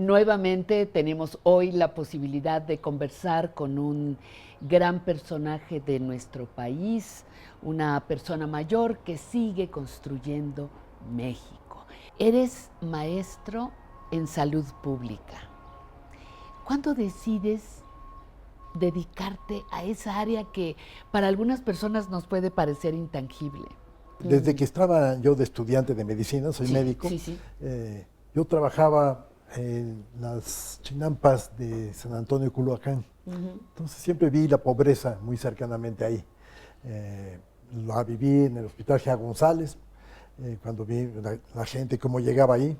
Nuevamente tenemos hoy la posibilidad de conversar con un gran personaje de nuestro país, una persona mayor que sigue construyendo México. Eres maestro en salud pública. ¿Cuándo decides dedicarte a esa área que para algunas personas nos puede parecer intangible? Desde que estaba yo de estudiante de medicina, soy médico, Sí. yo trabajaba en las chinampas de San Antonio de Culhuacán. Entonces siempre vi la pobreza muy cercanamente ahí. La viví en el Hospital G. González, cuando vi la gente, cómo llegaba ahí.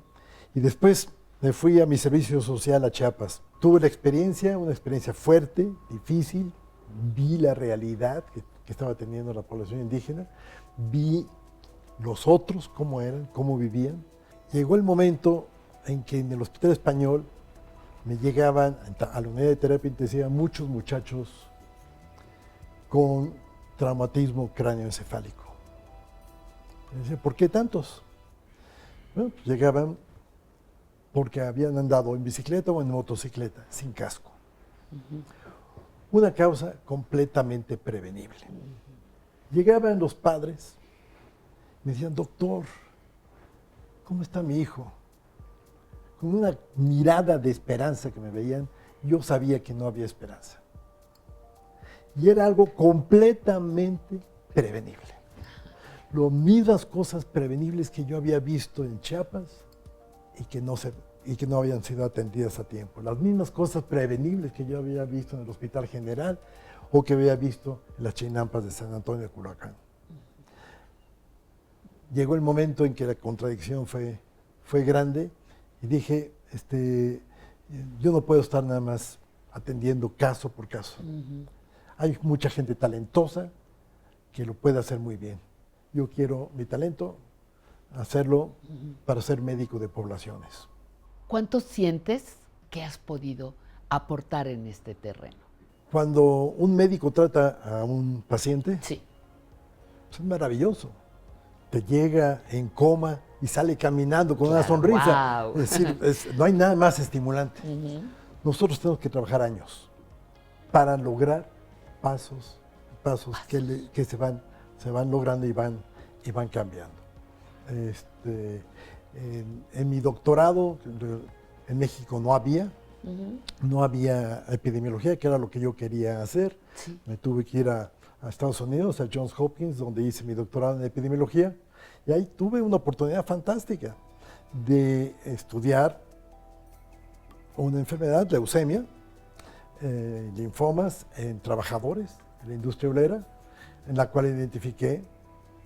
Y después me fui a mi servicio social a Chiapas. Tuve la experiencia, una experiencia fuerte, difícil. Vi la realidad que estaba teniendo la población indígena. Vi los otros, cómo eran, cómo vivían. Llegó el momento en que en el Hospital Español me llegaban a la unidad de terapia intensiva muchos muchachos con traumatismo cráneoencefálico. Y decía, ¿por qué tantos? Bueno, pues llegaban porque habían andado en bicicleta o en motocicleta, sin casco. Una causa completamente prevenible. Llegaban los padres, me decían, doctor, ¿cómo está mi hijo? Con una mirada de esperanza que me veían, yo sabía que no había esperanza. Y era algo completamente prevenible. Las mismas cosas prevenibles que yo había visto en Chiapas y que no habían sido atendidas a tiempo. Las mismas cosas prevenibles que yo había visto en el Hospital General o que había visto en las chinampas de San Antonio de Culhuacán. Llegó el momento en que la contradicción fue grande y dije, yo no puedo estar nada más atendiendo caso por caso. Hay mucha gente talentosa que lo puede hacer muy bien. Yo quiero mi talento, hacerlo para ser médico de poblaciones. ¿Cuánto sientes que has podido aportar en este terreno? Cuando un médico trata a un paciente, Sí. pues es maravilloso. Te llega en coma y sale caminando con una sonrisa. Wow. Es decir, no hay nada más estimulante. Nosotros tenemos que trabajar años para lograr pasos que se van logrando y van cambiando. En mi doctorado en México no había epidemiología, que era lo que yo quería hacer. Sí. Me tuve que ir a Estados Unidos, a Johns Hopkins, donde hice mi doctorado en epidemiología, y ahí tuve una oportunidad fantástica de estudiar una enfermedad, leucemia, linfomas en trabajadores en la industria obrera, en la cual identifiqué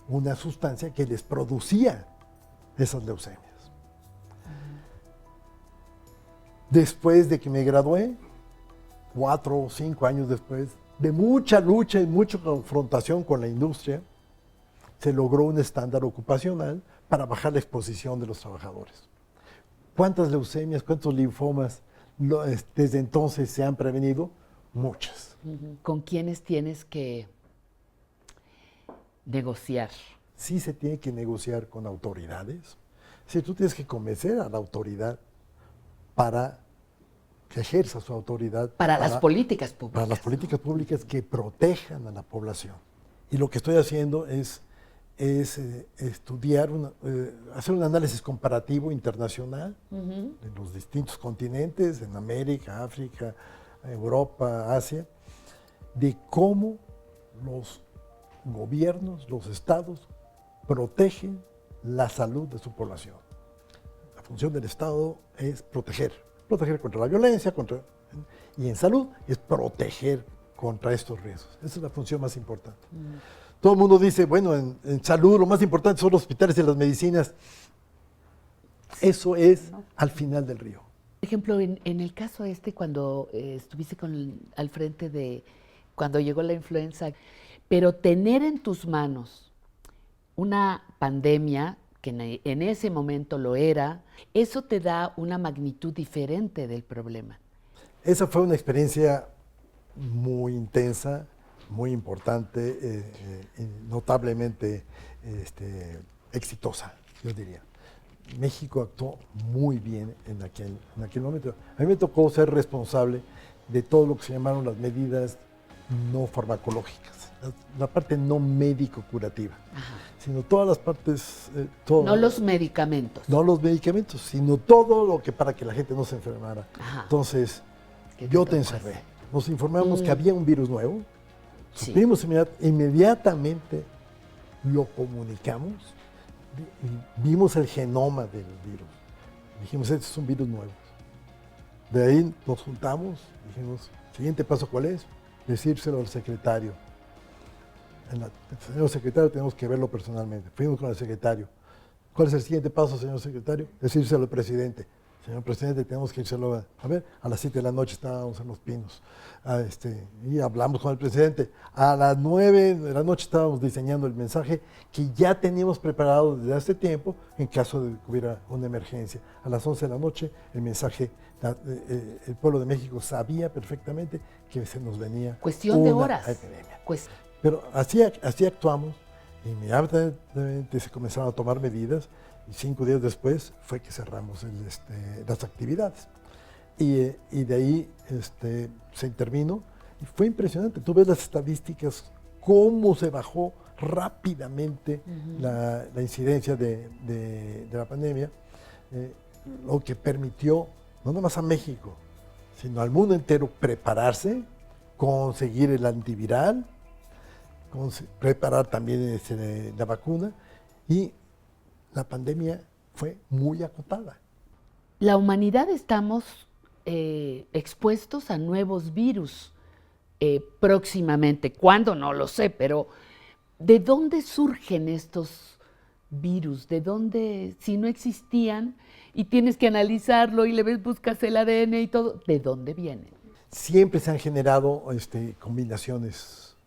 una sustancia que les producía esas leucemias. Después de que me gradué, 4 o 5 años después, de mucha lucha y mucha confrontación con la industria, se logró un estándar ocupacional para bajar la exposición de los trabajadores. ¿Cuántas leucemias, cuántos linfomas desde entonces se han prevenido? Muchas. ¿Con quiénes tienes que negociar? Sí se tiene que negociar con autoridades. Si tú tienes que convencer a la autoridad para que ejerza su autoridad. Para las políticas públicas. Para las políticas públicas que protejan a la población. Y lo que estoy haciendo es estudiar, hacer un análisis comparativo internacional en los distintos continentes, en América, África, Europa, Asia, de cómo los gobiernos, los estados, protegen la salud de su población. La función del Estado es proteger contra la violencia, y en salud es proteger contra estos riesgos. Esa es la función más importante. Todo el mundo dice, bueno, en salud lo más importante son los hospitales y las medicinas. Eso es al final del río. Por ejemplo, en el caso cuando estuviste al frente de cuando llegó la influenza, pero tener en tus manos una pandemia, que en ese momento lo era, eso te da una magnitud diferente del problema. Esa fue una experiencia muy intensa, muy importante, notablemente exitosa, yo diría. México actuó muy bien en aquel momento. A mí me tocó ser responsable de todo lo que se llamaron las medidas no farmacológicas, la parte no médico-curativa, sino todas las partes... No los medicamentos. No los medicamentos, sino todo lo que para que la gente no se enfermara. Ajá. Entonces, ¿Qué yo te te tocó encerré. hacer? Nos informamos que había un virus nuevo, Sí. supimos inmediatamente lo comunicamos, vimos el genoma del virus. Dijimos, este es un virus nuevo. De ahí nos juntamos, dijimos, siguiente paso, ¿cuál es? Decírselo al secretario. Señor secretario, tenemos que verlo personalmente. Fuimos con el secretario. ¿Cuál es el siguiente paso, señor secretario? Decírselo al presidente. Señor presidente, tenemos que írselo a ver. A las 7 de la noche estábamos en Los Pinos. Y hablamos con el presidente. A las 9 de la noche estábamos diseñando el mensaje que ya teníamos preparado desde hace tiempo en caso de que hubiera una emergencia. A las 11 de la noche el mensaje, el pueblo de México sabía perfectamente que se nos venía Cuestión de una horas. epidemia. Pues, Pero así actuamos, inmediatamente se comenzaron a tomar medidas y 5 días después fue que cerramos las actividades. Y de ahí se intervino y fue impresionante. Tú ves las estadísticas, cómo se bajó rápidamente la incidencia de la pandemia, lo que permitió no nada más a México, sino al mundo entero prepararse, conseguir el antiviral, preparar también la vacuna, y la pandemia fue muy acotada. la humanidad estamos expuestos a nuevos virus próximamente. ¿Cuándo? No lo sé, pero ¿de dónde surgen estos virus? ¿De dónde, si no existían y tienes que analizarlo y le ves, buscas el ADN y todo, ¿de dónde vienen? Siempre se han generado combinaciones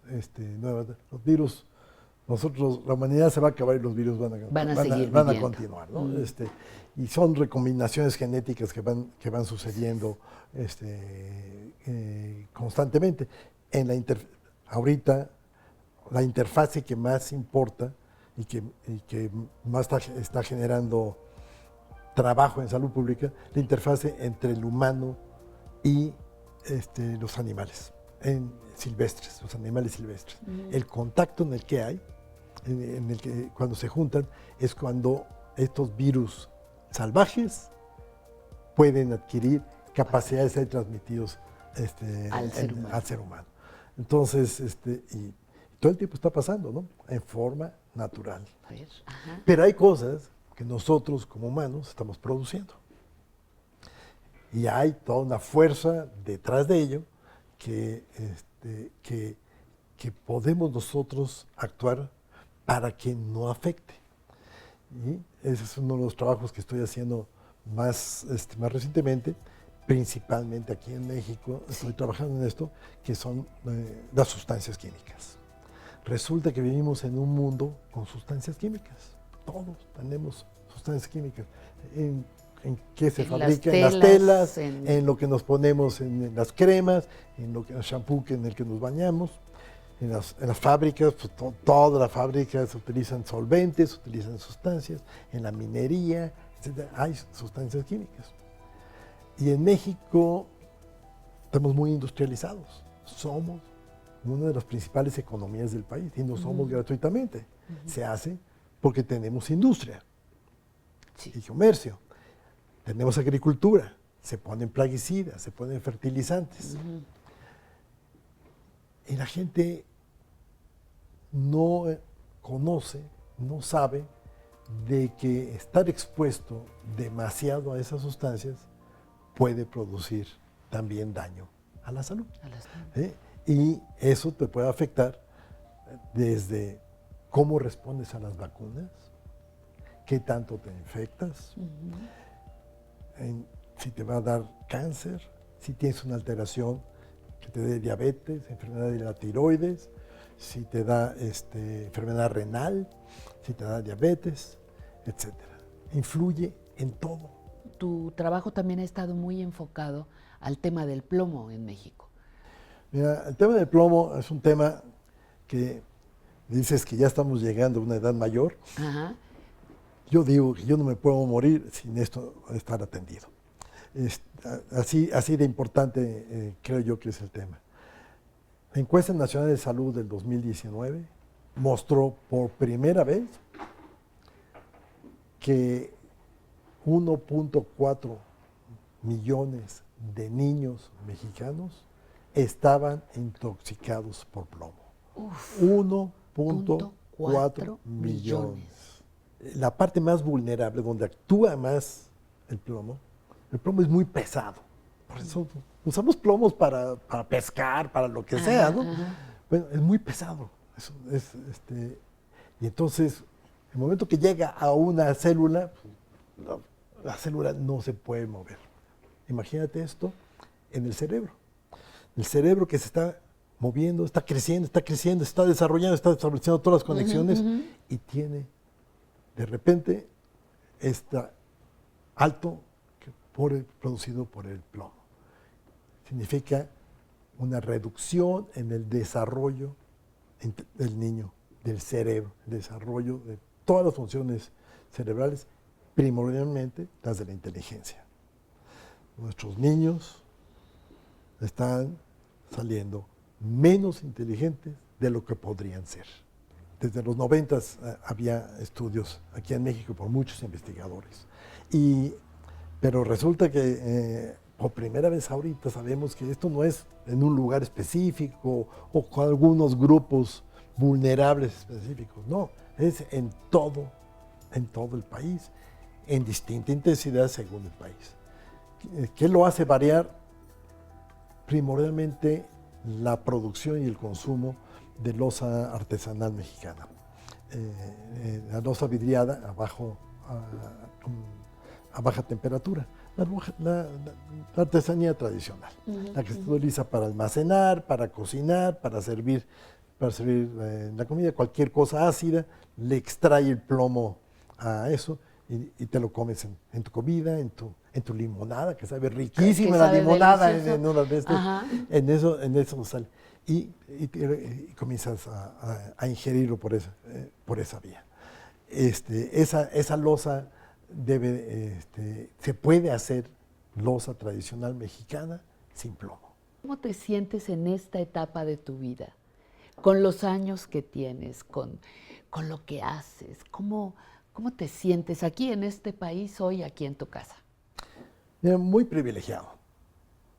nuevas. Los virus, la humanidad se va a acabar y los virus van a continuar, ¿no? Y son recombinaciones genéticas que van sucediendo constantemente. Ahorita, la interfase que más importa y que más está generando trabajo en salud pública, la interfase entre el humano y los animales silvestres, los animales silvestres. El contacto en el que hay, en el que cuando se juntan, es cuando estos virus salvajes pueden adquirir capacidades de ser transmitidos al ser humano. Entonces, y todo el tiempo está pasando, ¿no? En forma natural. Pero hay cosas que nosotros como humanos estamos produciendo. Y hay toda una fuerza detrás de ello que podemos nosotros actuar para que no afecte. Y ese es uno de los trabajos que estoy haciendo más recientemente, principalmente aquí en México. Estoy trabajando en esto, que son las sustancias químicas. Resulta que vivimos en un mundo con sustancias químicas. Todos tenemos sustancias químicas. ¿En qué se fabrica? En las telas, en lo que nos ponemos en las cremas, en el shampoo en el que nos bañamos. En las fábricas, pues, toda la fábrica se utilizan solventes, se utilizan sustancias. En la minería, etc., hay sustancias químicas. Y en México estamos muy industrializados. Somos una de las principales economías del país y no somos gratuitamente. Se hace porque tenemos industria y comercio. Tenemos agricultura, se ponen plaguicidas, se ponen fertilizantes. Y la gente no conoce, no sabe de que estar expuesto demasiado a esas sustancias puede producir también daño a la salud. Y eso te puede afectar desde cómo respondes a las vacunas, qué tanto te infectas, si te va a dar cáncer, si tienes una alteración que te dé diabetes, enfermedad de la tiroides, si te da enfermedad renal, si te da diabetes, etc. Influye en todo. Tu trabajo también ha estado muy enfocado al tema del plomo en México. Mira, el tema del plomo es un tema que dices que ya estamos llegando a una edad mayor. Ajá. yo digo que yo no me puedo morir sin esto estar atendido. Así de importante creo yo que es el tema. La encuesta nacional de salud del 2019 mostró por primera vez que 1.4 millones de niños mexicanos estaban intoxicados por plomo. 1.4 millones. La parte más vulnerable, donde actúa más el plomo es muy pesado. Por eso usamos plomos para pescar, para lo que sea, ¿no? Bueno, es muy pesado. Y entonces, el momento que llega a una célula, la célula no se puede mover. Imagínate esto en el cerebro. El cerebro que se está moviendo, está creciendo, se está desarrollando, está estableciendo todas las conexiones y tiene, de repente, este alto producido por el plomo. Significa una reducción en el desarrollo del niño, del cerebro, el desarrollo de todas las funciones cerebrales, primordialmente las de la inteligencia. Nuestros niños están saliendo menos inteligentes de lo que podrían ser. Desde los 90 había estudios aquí en México por muchos investigadores. Pero resulta que por primera vez ahorita sabemos que esto no es en un lugar específico o con algunos grupos vulnerables específicos, no, es en todo el país, en distinta intensidad según el país. ¿Qué lo hace variar? Primordialmente la producción y el consumo de loza artesanal mexicana. La loza vidriada a baja temperatura, la artesanía tradicional, la que se utiliza para almacenar, para cocinar, para servir la comida, cualquier cosa ácida, le extrae el plomo a eso y te lo comes en tu comida, en tu limonada, que sabe riquísima la limonada, en una de estas, en eso sale. Y comienzas a ingerirlo por esa vía. Esa loza se puede hacer loza tradicional mexicana sin plomo. ¿Cómo te sientes en esta etapa de tu vida? Con los años que tienes, con lo que haces, ¿cómo te sientes aquí en este país, hoy aquí en tu casa? Mira, muy privilegiado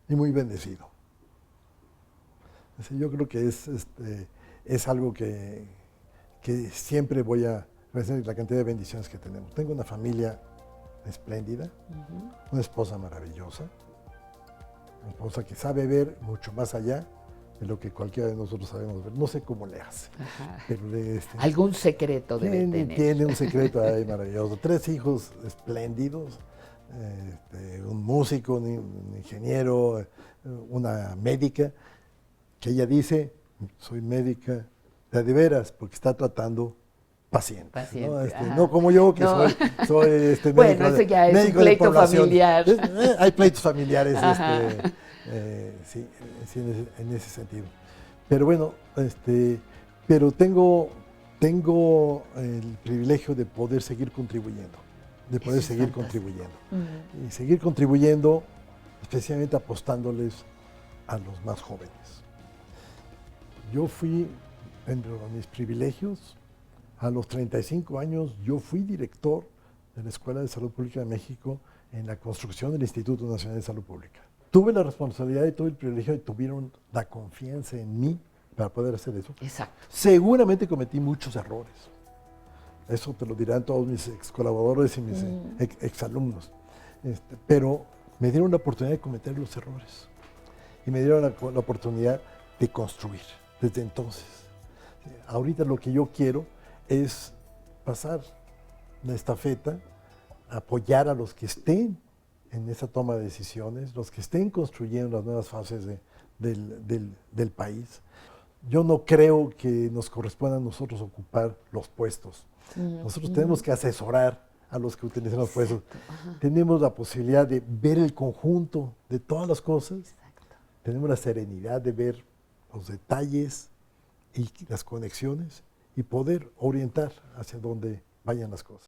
y muy bendecido. Yo creo que es algo que siempre voy a agradecer, la cantidad de bendiciones que tenemos. Tengo una familia espléndida, una esposa maravillosa, una esposa que sabe ver mucho más allá de lo que cualquiera de nosotros sabemos ver. No sé cómo le hace. Pero algún secreto debe tener. Tiene un secreto ahí maravilloso. 3 hijos espléndidos, un músico, un ingeniero, una médica, que ella dice, soy médica de veras, porque está tratando pacientes. ¿No? Como yo, que soy médico. Bueno, eso ya es un pleito familiar. Hay pleitos familiares, sí, en ese sentido. Pero bueno, pero tengo el privilegio de poder seguir contribuyendo, y seguir contribuyendo, especialmente apostándoles a los más jóvenes. Yo fui, entre mis privilegios, a los 35 años, yo fui director de la Escuela de Salud Pública de México en la construcción del Instituto Nacional de Salud Pública. Tuve la responsabilidad y tuve el privilegio y tuvieron la confianza en mí para poder hacer eso. Exacto. Seguramente cometí muchos errores. Eso te lo dirán todos mis ex colaboradores y mis exalumnos. Pero me dieron la oportunidad de cometer los errores. Y me dieron la oportunidad de construir desde entonces. Ahorita lo que yo quiero es pasar la estafeta, apoyar a los que estén en esa toma de decisiones, los que estén construyendo las nuevas fases del país. Yo no creo que nos corresponda a nosotros ocupar los puestos. Nosotros tenemos que asesorar a los que utilizan los puestos. Tenemos la posibilidad de ver el conjunto de todas las cosas. Exacto. Tenemos la serenidad de ver los detalles y las conexiones y poder orientar hacia dónde vayan las cosas.